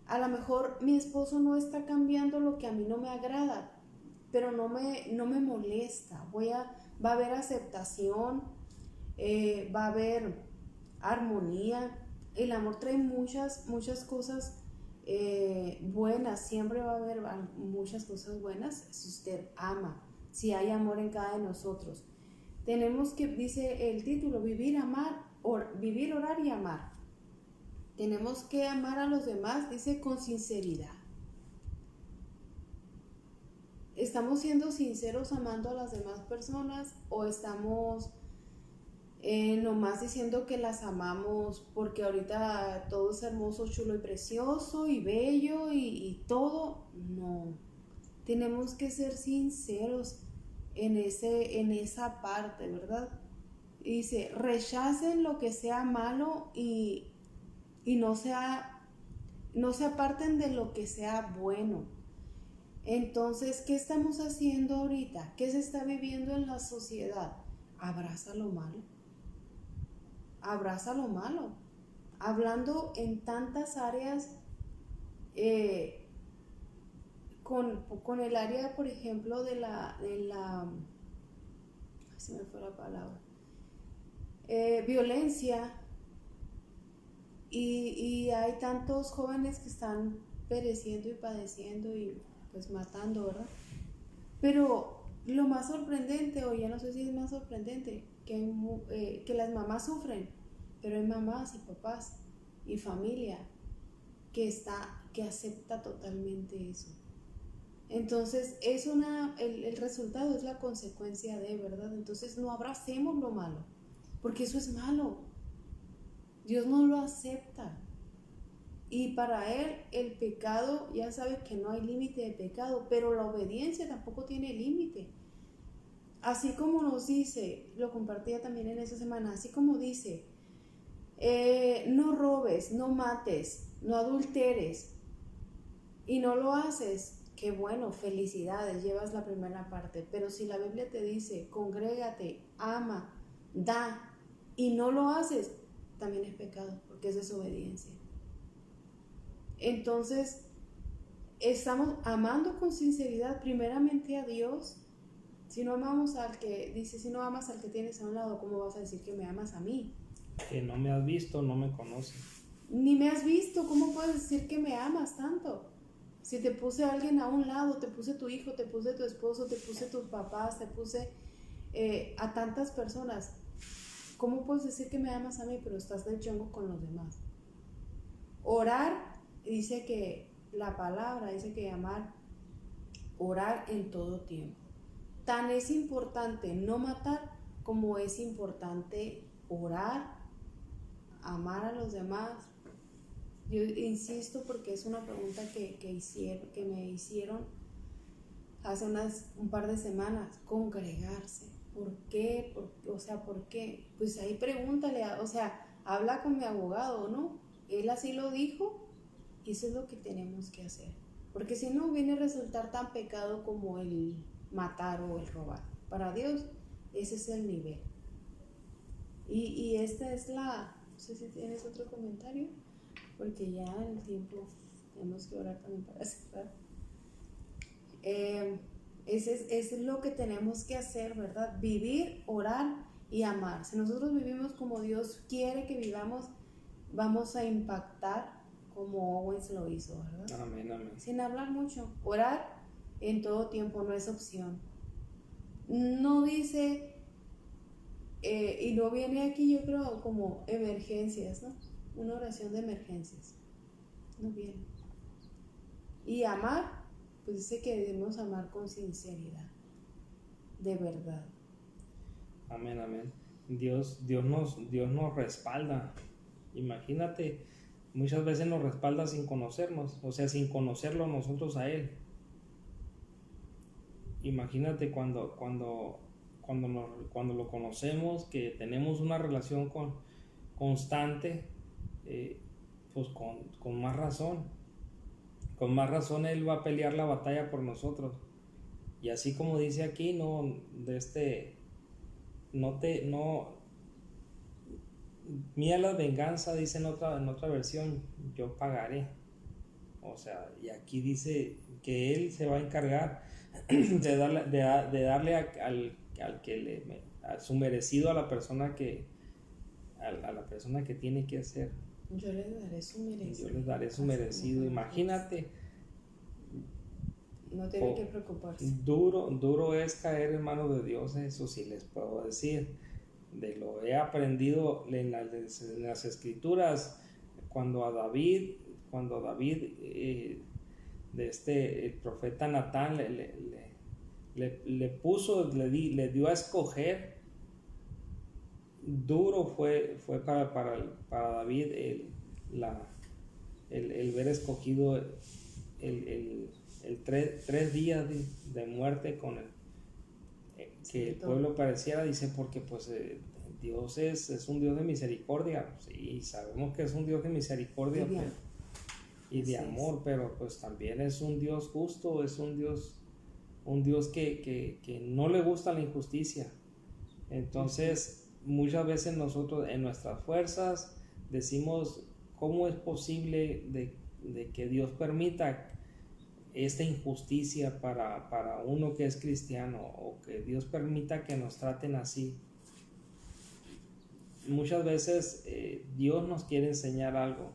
a lo mejor mi esposo no está cambiando lo que a mí no me agrada, pero no me molesta. Va a haber aceptación, va a haber armonía. El amor trae muchas cosas buenas, siempre va a haber muchas cosas buenas si usted ama, si hay amor en cada de nosotros. Tenemos que, dice el título, vivir, orar y amar. Tenemos que amar a los demás, dice, con sinceridad. ¿Estamos siendo sinceros amando a las demás personas o estamos nomás diciendo que las amamos porque ahorita todo es hermoso, chulo y precioso y bello y todo? No, tenemos que ser sinceros en esa parte, ¿verdad? Dice, rechacen lo que sea malo y no se aparten de lo que sea bueno. Entonces, ¿qué estamos haciendo ahorita? ¿Qué se está viviendo en la sociedad? Abraza lo malo. Abraza lo malo. Hablando en tantas áreas, con el área, por ejemplo, de la se me fue la palabra, violencia, y hay tantos jóvenes que están pereciendo y padeciendo y pues matando, ¿verdad? Pero lo más sorprendente, o ya no sé si es más sorprendente, que las mamás sufren, pero hay mamás y papás y familia que acepta totalmente eso. Entonces el resultado es la consecuencia de, ¿verdad? Entonces no abracemos lo malo, porque eso es malo. Dios no lo acepta. Y para Él el pecado, ya sabes que no hay límite de pecado, pero la obediencia tampoco tiene límite. Así como nos dice, lo compartía también en esa semana, así como dice, no robes, no mates, no adulteres, y no lo haces, qué bueno, felicidades, llevas la primera parte. Pero si la Biblia te dice, congrégate, ama, da, y no lo haces, también es pecado, porque es desobediencia. Entonces, estamos amando con sinceridad primeramente a Dios. Si no amamos si no amas al que tienes a un lado, ¿cómo vas a decir que me amas a mí? Que no me has visto, no me conoces. Ni me has visto, ¿cómo puedes decir que me amas tanto? Si te puse a alguien a un lado, te puse tu hijo, te puse tu esposo, te puse tus papás, te puse a tantas personas, ¿cómo puedes decir que me amas a mí pero estás de chongo con los demás? Orar, dice que la palabra dice que orar en todo tiempo. Tan es importante no matar como es importante orar, amar a los demás. Yo insisto porque es una pregunta que me hicieron hace un par de semanas. Congregarse, ¿por qué? ¿Por qué? Pues ahí pregúntale, habla con mi abogado, ¿no? Él así lo dijo y eso es lo que tenemos que hacer, porque si no viene a resultar tan pecado como el matar o el robar. Para Dios ese es el nivel. Y esta es no sé si tienes otro comentario, porque ya el tiempo tenemos que orar también para cerrar. Es lo que tenemos que hacer, ¿verdad? Vivir, orar y amar. Si nosotros vivimos como Dios quiere que vivamos, vamos a impactar como Owens lo hizo, ¿verdad? Amén, amén. Sin hablar mucho. Orar en todo tiempo no es opción. No dice, y no viene aquí, yo creo, como emergencias, ¿no? Una oración de emergencias. No viene. Y amar, pues dice que debemos amar con sinceridad, de verdad. Amén, amén. Dios nos respalda. Imagínate, muchas veces nos respalda sin conocernos, o sea, sin conocerlo nosotros a Él. Imagínate cuando lo conocemos, que tenemos una relación constante, pues con más razón. Con más razón Él va a pelear la batalla por nosotros. Y así como dice aquí, mía la venganza, dice en otra versión, yo pagaré. O sea, y aquí dice que Él se va a encargar de darle a su merecido a la persona que tiene que hacer. Yo les daré su merecido. Yo les daré su merecido. Imagínate. No tienen que preocuparse. Duro es caer en manos de Dios, eso sí les puedo decir. Lo he aprendido en las escrituras. Cuando David, el profeta Natán le dio a escoger. Duro fue para David el ver escogido el 3 días de muerte con que el pueblo pareciera, dice, porque pues Dios es un Dios de misericordia, sí, sabemos que es un Dios de misericordia y de amor, pero pues también es un Dios justo, es un Dios que no le gusta la injusticia. Entonces muchas veces nosotros en nuestras fuerzas decimos, ¿cómo es posible de que Dios permita esta injusticia para uno que es cristiano, o que Dios permita que nos traten así? Muchas veces Dios nos quiere enseñar algo.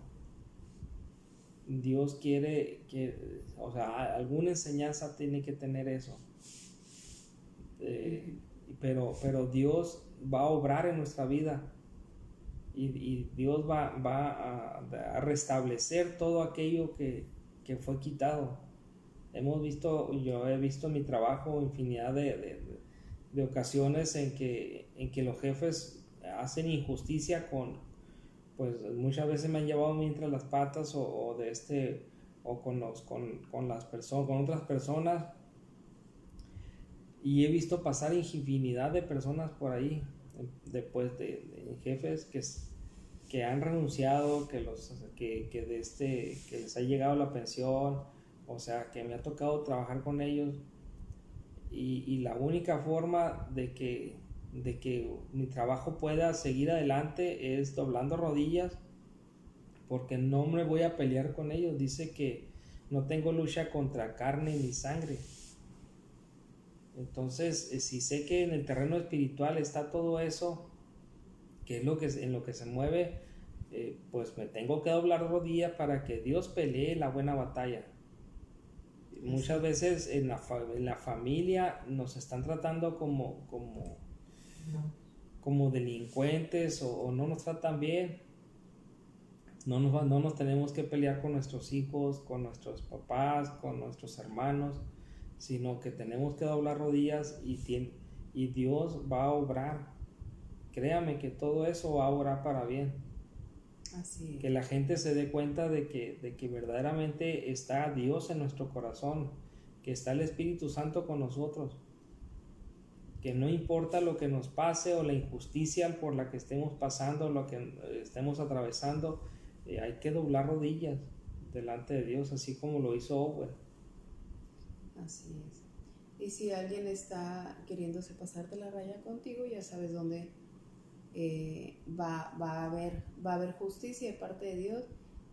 Dios quiere alguna enseñanza tiene que tener eso. Pero Dios va a obrar en nuestra vida y Dios va a restablecer todo aquello que fue quitado. Yo he visto en mi trabajo infinidad de ocasiones en que los jefes hacen injusticia pues muchas veces me han llevado entre las patas o con otras personas, y he visto pasar infinidad de personas por ahí después de jefes que han renunciado, que les ha llegado la pensión, o sea, que me ha tocado trabajar con ellos, y la única forma de que mi trabajo pueda seguir adelante es doblando rodillas, porque no me voy a pelear con ellos. Dice que no tengo lucha contra carne ni sangre. Entonces, si sé que en el terreno espiritual está todo eso, que es en lo que se mueve, pues me tengo que doblar rodillas para que Dios pelee la buena batalla. Muchas veces en la familia nos están tratando como delincuentes o no nos tratan bien. No nos tenemos que pelear con nuestros hijos, con nuestros papás, con nuestros hermanos, sino que tenemos que doblar rodillas y Dios va a obrar. Créame que todo eso va a obrar para bien. Así es. Que la gente se dé cuenta de que verdaderamente está Dios en nuestro corazón, que está el Espíritu Santo con nosotros, que no importa lo que nos pase o la injusticia por la que estemos pasando, lo que estemos atravesando, hay que doblar rodillas delante de Dios, así como lo hizo Owen. Así es. Y si alguien está queriéndose pasar de la raya contigo, ya sabes dónde va a haber justicia de parte de Dios,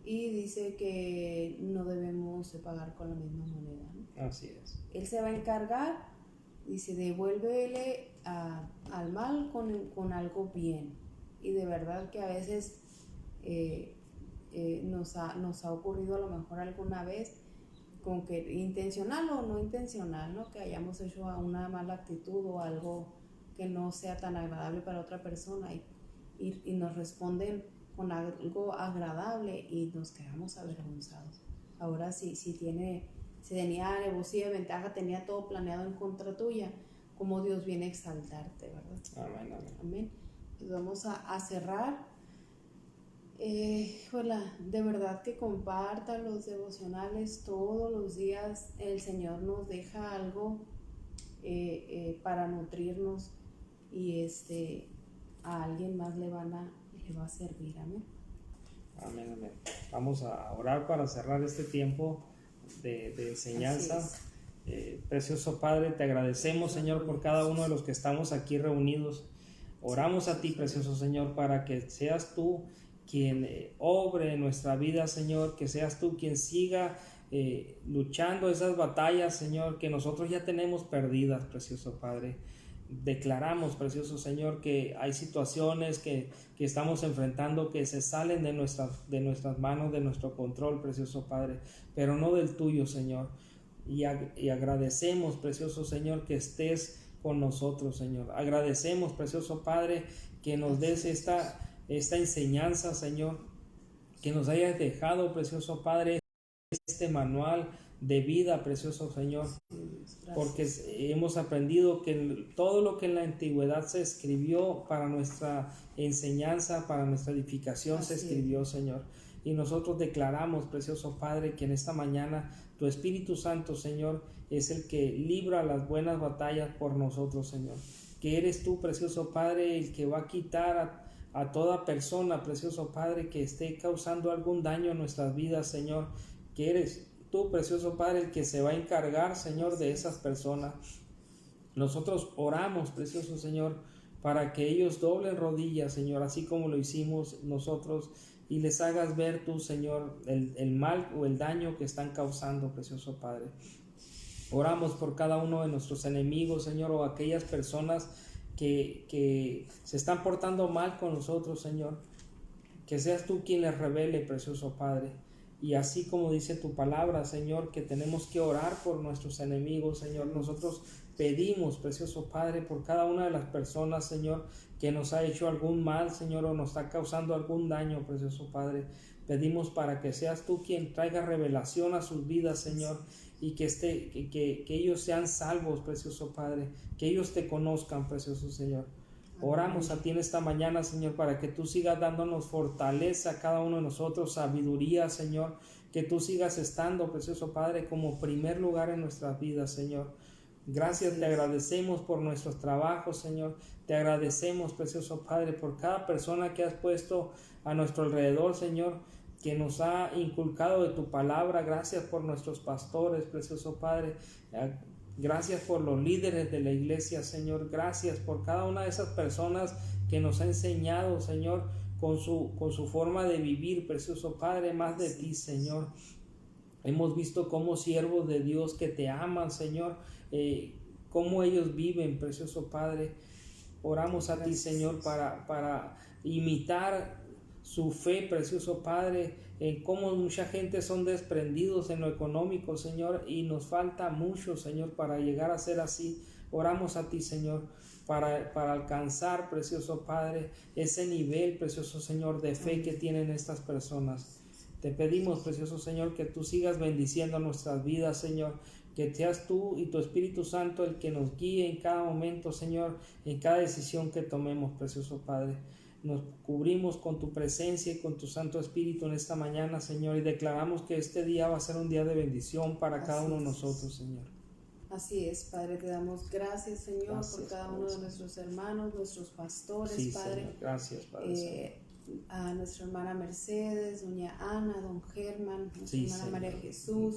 y dice que no debemos de pagar con la misma moneda, ¿no? Así es. Él se va a encargar, dice, devuélvele al mal con algo bien. Y de verdad que a veces nos ha ocurrido a lo mejor alguna vez, como que intencional o no intencional, ¿no? Que hayamos hecho una mala actitud o algo que no sea tan agradable para otra persona y nos responden con algo agradable y nos quedamos avergonzados. Ahora si tenía alevosía, ventaja, tenía todo planeado en contra tuya, como Dios viene a exaltarte, ¿verdad? Amén, amén. Amén. Pues vamos a cerrar. De verdad que compartan los devocionales todos los días. El Señor nos deja algo para nutrirnos, y a alguien más le va a servir. Amén. Amén, amén. Vamos a orar para cerrar este tiempo de enseñanza. Precioso Padre, te agradecemos, Señor, por cada uno de los que estamos aquí reunidos. Oramos a ti, precioso Señor, para que seas tú quien obre en nuestra vida, Señor, que seas tú quien siga luchando esas batallas, Señor, que nosotros ya tenemos perdidas, precioso Padre. Declaramos, precioso Señor, que hay situaciones que estamos enfrentando que se salen de nuestras manos, de nuestro control, precioso Padre, pero no del tuyo, Señor. Y agradecemos, precioso Señor, que estés con nosotros, Señor. Agradecemos, precioso Padre, que nos des esta enseñanza, Señor, que nos hayas dejado, precioso Padre, este manual de vida, precioso Señor, porque hemos aprendido que todo lo que en la antigüedad se escribió para nuestra enseñanza, para nuestra edificación, se escribió, Señor. Y nosotros declaramos, precioso Padre, que en esta mañana tu Espíritu Santo, Señor, es el que libra las buenas batallas por nosotros, Señor. Que eres tú, precioso Padre, el que va a quitar a toda persona, precioso Padre, que esté causando algún daño en nuestras vidas, Señor. Que eres tú, precioso Padre, el que se va a encargar, Señor, de esas personas. Nosotros oramos, precioso Señor, para que ellos doblen rodillas, Señor, así como lo hicimos nosotros, y les hagas ver tú, Señor, el mal o el daño que están causando, precioso Padre. Oramos por cada uno de nuestros enemigos, Señor, o aquellas personas que se están portando mal con nosotros, Señor. Que seas tú quien les revele, precioso Padre. Y así como dice tu palabra, Señor, que tenemos que orar por nuestros enemigos, Señor. Nosotros pedimos, precioso Padre, por cada una de las personas, Señor, que nos ha hecho algún mal, Señor, o nos está causando algún daño, precioso Padre. Pedimos para que seas tú quien traiga revelación a sus vidas, Señor, y que ellos sean salvos, precioso Padre, que ellos te conozcan, precioso Señor. Oramos a ti en esta mañana, Señor, para que tú sigas dándonos fortaleza a cada uno de nosotros, sabiduría, Señor, que tú sigas estando, precioso Padre, como primer lugar en nuestras vidas, Señor. Gracias, te agradecemos por nuestros trabajos, Señor. Te agradecemos, precioso Padre, por cada persona que has puesto a nuestro alrededor, Señor, que nos ha inculcado de tu palabra. Gracias por nuestros pastores, precioso Padre. Gracias por los líderes de la iglesia, Señor. Gracias por cada una de esas personas que nos ha enseñado, Señor, con su forma de vivir, precioso Padre, más de ti, Señor. Hemos visto cómo siervos de Dios que te aman, Señor, cómo ellos viven, precioso Padre. Oramos a ti, Señor, para imitar su fe, precioso Padre, en cómo mucha gente son desprendidos en lo económico, Señor, y nos falta mucho, Señor, para llegar a ser así. Oramos a ti, Señor, para alcanzar, precioso Padre, ese nivel, precioso Señor, de fe que tienen estas personas. Te pedimos, precioso Señor, que tú sigas bendiciendo nuestras vidas, Señor, que seas tú y tu Espíritu Santo el que nos guíe en cada momento, Señor, en cada decisión que tomemos, precioso Padre. Nos cubrimos con tu presencia y con tu Santo Espíritu en esta mañana, Señor, y declaramos que este día va a ser un día de bendición para cada uno de nosotros, Señor. Así es, Padre, te damos gracias, Señor, Gracias, por cada Padre, uno de Señor. nuestros hermanos, nuestros pastores, Sí, Padre. Señor. Gracias, Padre, Señor. A nuestra hermana Mercedes, doña Ana, don Germán, nuestra Sí, hermana Señor. María Jesús.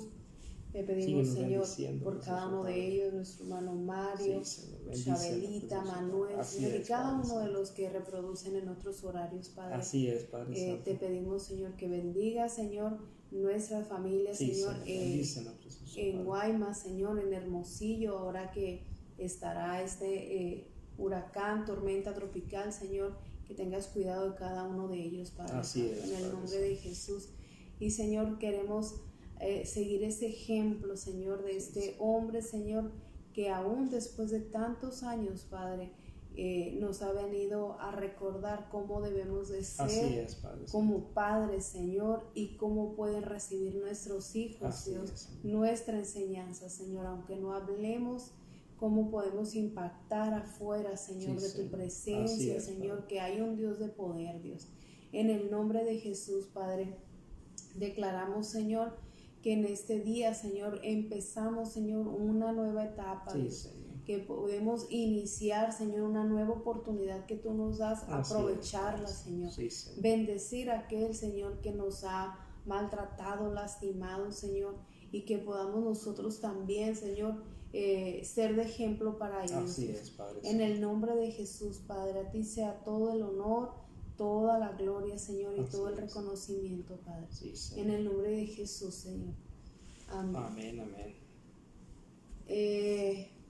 Le pedimos, Síguenos Señor, bendiciendo, por precioso cada uno de Padre. ellos, nuestro hermano Mario, Sí, Señor. Bendícelo, Chabelita, precioso Manuel, Padre. Así Señor, y es, cada Padre uno de Santo. los que reproducen en otros horarios, Padre. Así es, Padre Santo. Te pedimos, Señor, que bendiga, Señor, nuestras familias, Sí, Señor, bendícenos, precioso en Padre. Guaymas, Señor, en Hermosillo, ahora que estará este huracán, tormenta tropical, Señor, que tengas cuidado de cada uno de ellos, Padre. Así Santo, es, en el Padre nombre de Jesús. Y, Señor, queremos seguir ese ejemplo, Señor, de este hombre, Señor, que aún después de tantos años, Padre, nos ha venido a recordar cómo debemos de ser Así es, Padre Santo. como padres, Señor, y cómo pueden recibir nuestros hijos, Así Dios, es, Señor. nuestra enseñanza, Señor, aunque no hablemos, cómo podemos impactar afuera, Señor, Sí, de tu Señor. presencia, Así es, Señor, Padre. que hay un Dios de poder, Dios. En el nombre de Jesús, Padre, declaramos, Señor, que en este día, Señor, empezamos, Señor, una nueva etapa, Sí, Dios, Señor. que podemos iniciar, Señor, una nueva oportunidad que tú nos das, Así es, aprovecharla, Padre. Señor. Sí, Señor. Bendecir a aquel, Señor, que nos ha maltratado, lastimado, Señor, y que podamos nosotros también, Señor, ser de ejemplo para ellos. Así es, Padre En Santo. el nombre de Jesús, Padre, a ti sea todo el honor, toda la gloria, Señor, y Así todo el es. reconocimiento, Padre. Sí, Señor. En el nombre de Jesús, Señor. Amén. Amén, amén.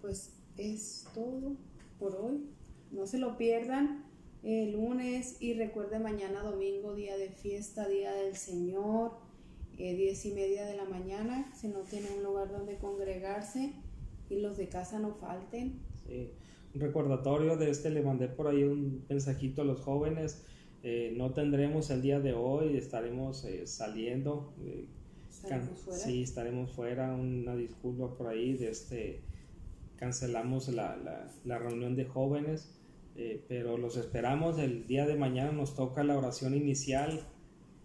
Pues es todo por hoy. No se lo pierdan el lunes, y recuerde mañana domingo, día de fiesta, día del Señor, 10:30 de la mañana. Si no tienen un lugar donde congregarse, y los de casa no falten. Sí. Un recordatorio de le mandé por ahí un mensajito a los jóvenes. No tendremos el día de hoy, estaremos saliendo. ¿Estaremos fuera? Sí, estaremos fuera. Una disculpa por ahí. Cancelamos la reunión de jóvenes, pero los esperamos. El día de mañana nos toca la oración inicial,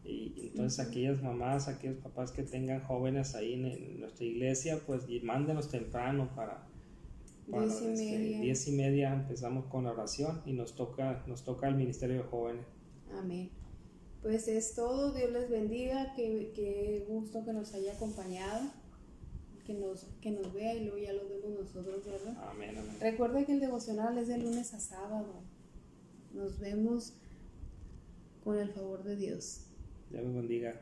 y entonces aquellas mamás, aquellos papás que tengan jóvenes ahí en nuestra iglesia, pues mándenos temprano para 10:30. 10:30 empezamos con la oración, y nos toca el ministerio de jóvenes. Amén. Pues es todo. Dios les bendiga. Qué gusto que nos haya acompañado, que nos vea, y luego ya lo vemos nosotros, ¿verdad? Amén, amén. Recuerda que el devocional es de lunes a sábado. Nos vemos con el favor de Dios. Dios los bendiga.